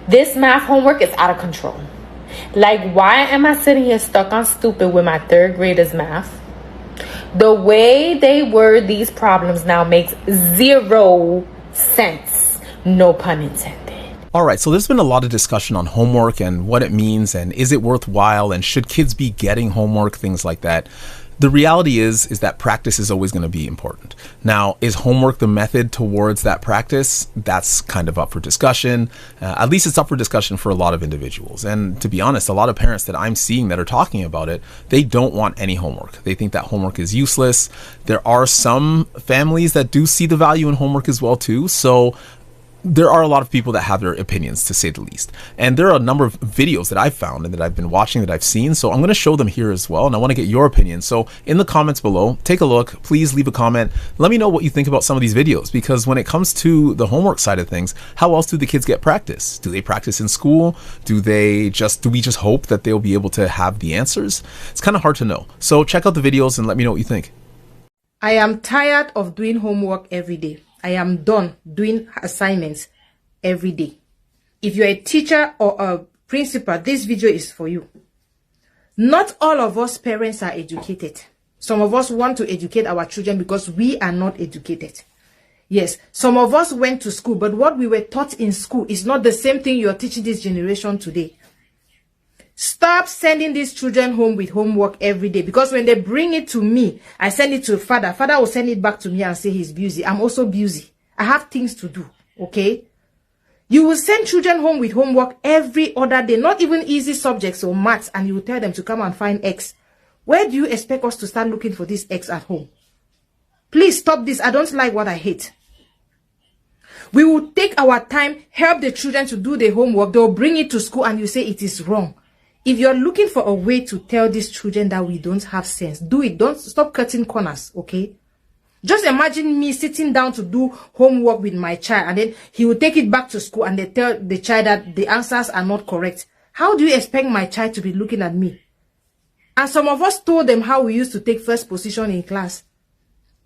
This math homework is out of control. Like, why am I sitting here stuck on stupid with my third graders math? The way they word these problems now makes 0 sense. No pun intended. All right, so there's been a lot of discussion on homework and what it means and is it worthwhile and should kids be getting homework, things like that. The reality is that practice is always going to be important. Now, is homework the method towards that practice? That's kind of up for discussion. At least it's up for discussion for a lot of individuals. And to be honest, a lot of parents that I'm seeing that are talking about it, they don't want any homework. They think that homework is useless. There are some families that do see the value in homework as well too. So there are a lot of people that have their opinions, to say the least. And there are a number of videos that I've found and that I've been watching that I've seen. So I'm going to show them here as well. And I want to get your opinion. So in the comments below, take a look. Please leave a comment. Let me know what you think about some of these videos. Because when it comes to the homework side of things, how else do the kids get practice? Do they practice in school? Do we just hope that they'll be able to have the answers? It's kind of hard to know. So check out the videos and let me know what you think. I am tired of doing homework every day. I am done doing assignments every day. If you're a teacher or a principal, this video is for you. Not all of us parents are educated. Some of us want to educate our children because we are not educated. Yes, some of us went to school, but what we were taught in school is not the same thing you're teaching this generation today. Stop sending these children home with homework every day, because when they bring it to me, I send it to father. Father will send it back to me and say he's busy. I'm also busy. I have things to do, okay? You will send children home with homework every other day, not even easy subjects or maths, and you will tell them to come and find X. Where do you expect us to start looking for this X at home? Please stop this. I don't like what I hate. We will take our time, help the children to do the homework. They'll bring it to school and you say it is wrong. If you're looking for a way to tell these children that we don't have sense, do it. Don't stop cutting corners, okay? Just imagine me sitting down to do homework with my child and then he will take it back to school and they tell the child that the answers are not correct. How do you expect my child to be looking at me? And some of us told them how we used to take first position in class.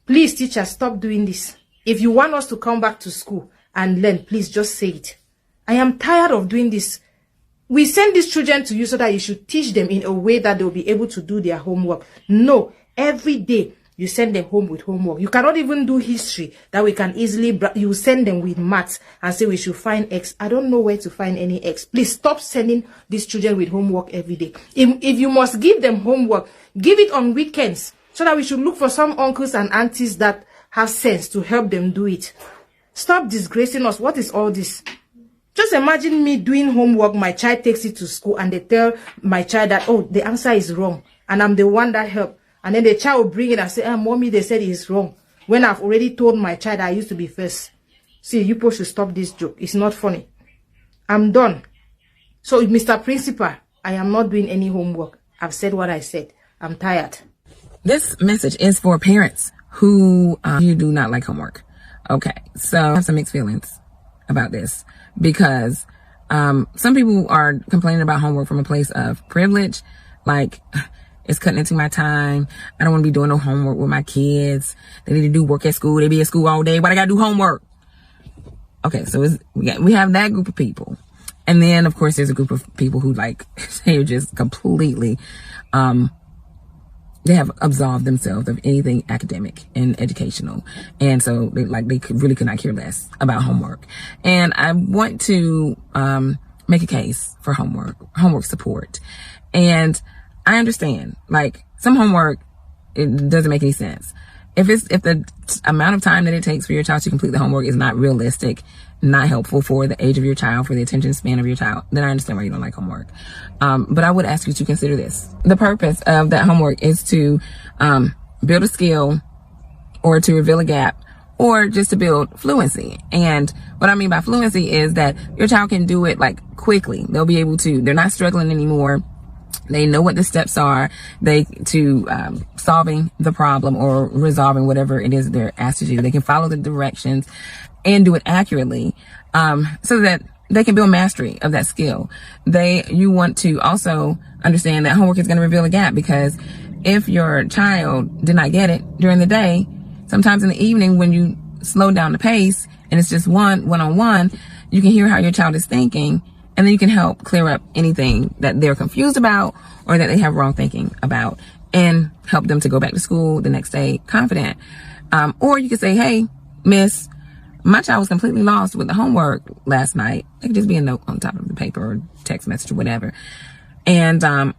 Please, teachers, stop doing this. If you want us to come back to school and learn, please just say it. I am tired of doing this. We send these children to you so that you should teach them in a way that they'll be able to do their homework. No, every day you send them home with homework. You cannot even do history that we can easily, you send them with maths and say we should find X. I don't know where to find any X. Please stop sending these children with homework every day. If you must give them homework, give it on weekends so that we should look for some uncles and aunties that have sense to help them do it. Stop disgracing us. What is all this? Just imagine me doing homework, my child takes it to school and they tell my child that, oh, the answer is wrong. And I'm the one that helped. And then the child will bring it and say, mommy, they said it's wrong. When I've already told my child I used to be first. See, you people should stop this joke. It's not funny. I'm done. So, Mr. Principal, I am not doing any homework. I've said what I said. I'm tired. This message is for parents who you do not like homework. Okay, so I have some mixed feelings about this. Because some people are complaining about homework from a place of privilege, like it's cutting into my time. I don't want to be doing no homework with my kids. They need to do work at school. They be at school all day. Why I gotta do homework? Okay, so we have that group of people, and then of course there's a group of people who like they're just completely they have absolved themselves of anything academic and educational. And so they really could not care less about homework. And I want to make a case for homework support. And I understand, like, some homework, it doesn't make any sense. If the amount of time that it takes for your child to complete the homework is not realistic, not helpful for the age of your child, for the attention span of your child, then I understand why you don't like homework. But I would ask you to consider this. The purpose of that homework is to build a skill or to reveal a gap or just to build fluency. And what I mean by fluency is that your child can do it like quickly. They'll be able to, they're not struggling anymore. They know what the steps are to solving the problem or resolving whatever it is they're asked to do. They can follow the directions and do it accurately, so that they can build mastery of that skill. You want to also understand that homework is going to reveal a gap, because if your child did not get it during the day, sometimes in the evening when you slow down the pace and it's just one-on-one, you can hear how your child is thinking. And then you can help clear up anything that they're confused about or that they have wrong thinking about, and help them to go back to school the next day confident. Or you could say, hey, miss, my child was completely lost with the homework last night. It could just be a note on top of the paper or text message or whatever. And I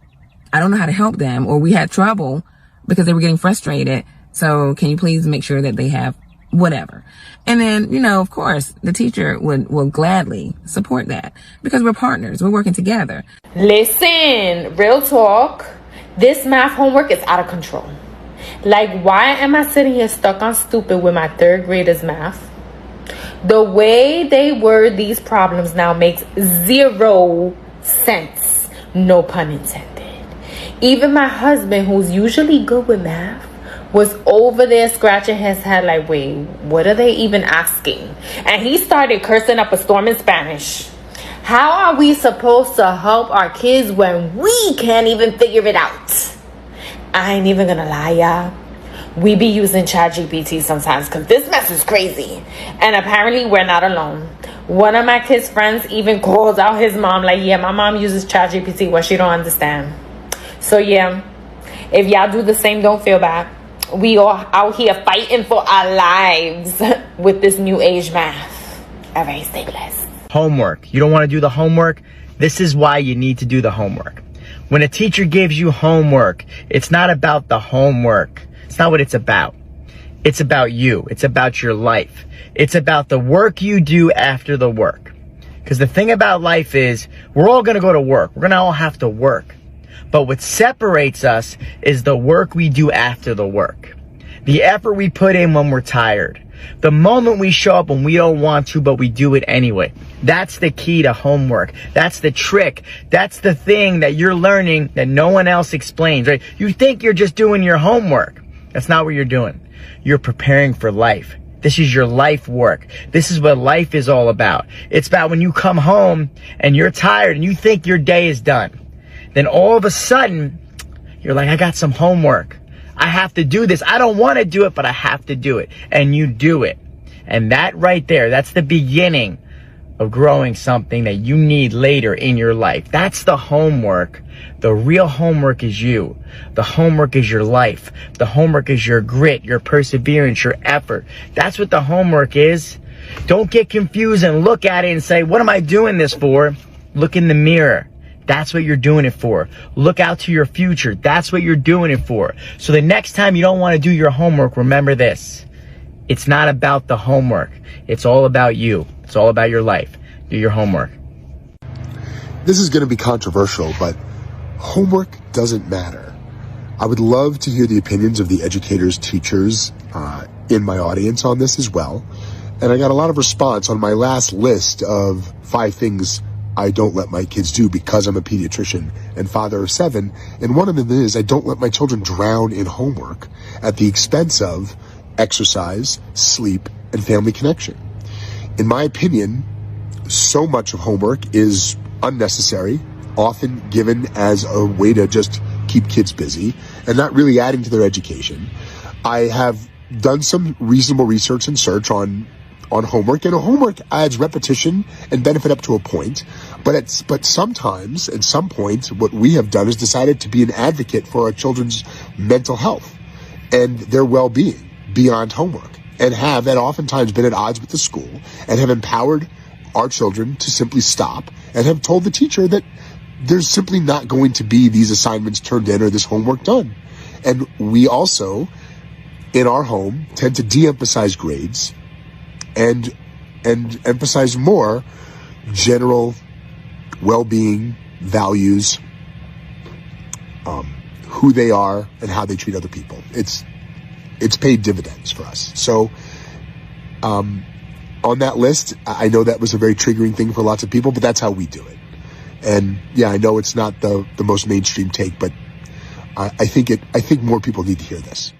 don't know how to help them, or we had trouble because they were getting frustrated. So can you please make sure that they have whatever? And then, you know, of course, the teacher will gladly support that because we're partners. We're working together. Listen, real talk. This math homework is out of control. Like, why am I sitting here stuck on stupid with my third graders math? The way they word these problems now makes zero sense. No pun intended. Even my husband, who's usually good with math, was over there scratching his head like, wait, what are they even asking? And he started cursing up a storm in Spanish. How are we supposed to help our kids when we can't even figure it out? I ain't even gonna lie, y'all. We be using ChatGPT sometimes because this mess is crazy. And apparently we're not alone. One of my kids' friends even calls out his mom like, yeah, my mom uses ChatGPT what she don't understand. So yeah, if y'all do the same, don't feel bad. We all out here fighting for our lives with this new age math. All right, stay blessed. Homework. You don't want to do the homework? This is why you need to do the homework. When a teacher gives you homework, it's not about the homework. It's not what it's about. It's about you. It's about your life. It's about the work you do after the work. Because the thing about life is, we're all going to go to work. We're going to all have to work. But what separates us is the work we do after the work. The effort we put in when we're tired. The moment we show up when we don't want to, but we do it anyway. That's the key to homework. That's the trick. That's the thing that you're learning that no one else explains, right? You think you're just doing your homework. That's not what you're doing. You're preparing for life. This is your life work. This is what life is all about. It's about when you come home and you're tired and you think your day is done. Then all of a sudden, you're like, I got some homework. I have to do this. I don't want to do it, but I have to do it. And you do it. And that right there, that's the beginning of growing something that you need later in your life. That's the homework. The real homework is you. The homework is your life. The homework is your grit, your perseverance, your effort. That's what the homework is. Don't get confused and look at it and say, what am I doing this for? Look in the mirror. That's what you're doing it for. Look out to your future. That's what you're doing it for. So the next time you don't want to do your homework, remember this. It's not about the homework. It's all about you. It's all about your life. Do your homework. This is going to be controversial, but homework doesn't matter. I would love to hear the opinions of the educators, teachers in my audience on this as well. And I got a lot of response on my last list of 5 things I don't let my kids do because I'm a pediatrician and father of 7. And one of them is I don't let my children drown in homework at the expense of exercise, sleep, and family connection. In my opinion, so much of homework is unnecessary, often given as a way to just keep kids busy and not really adding to their education. I have done some reasonable research and search on homework, and homework adds repetition and benefit up to a point. But sometimes, at some point, what we have done is decided to be an advocate for our children's mental health and their well-being beyond homework, and have oftentimes been at odds with the school and have empowered our children to simply stop and have told the teacher that there's simply not going to be these assignments turned in or this homework done. And we also, in our home, tend to de-emphasize grades and emphasize more general well-being, values, who they are and how they treat other people. It's paid dividends for us. So on that list, I know that was a very triggering thing for lots of people, but that's how we do it. And yeah, I know it's not the most mainstream take, but I think more people need to hear this.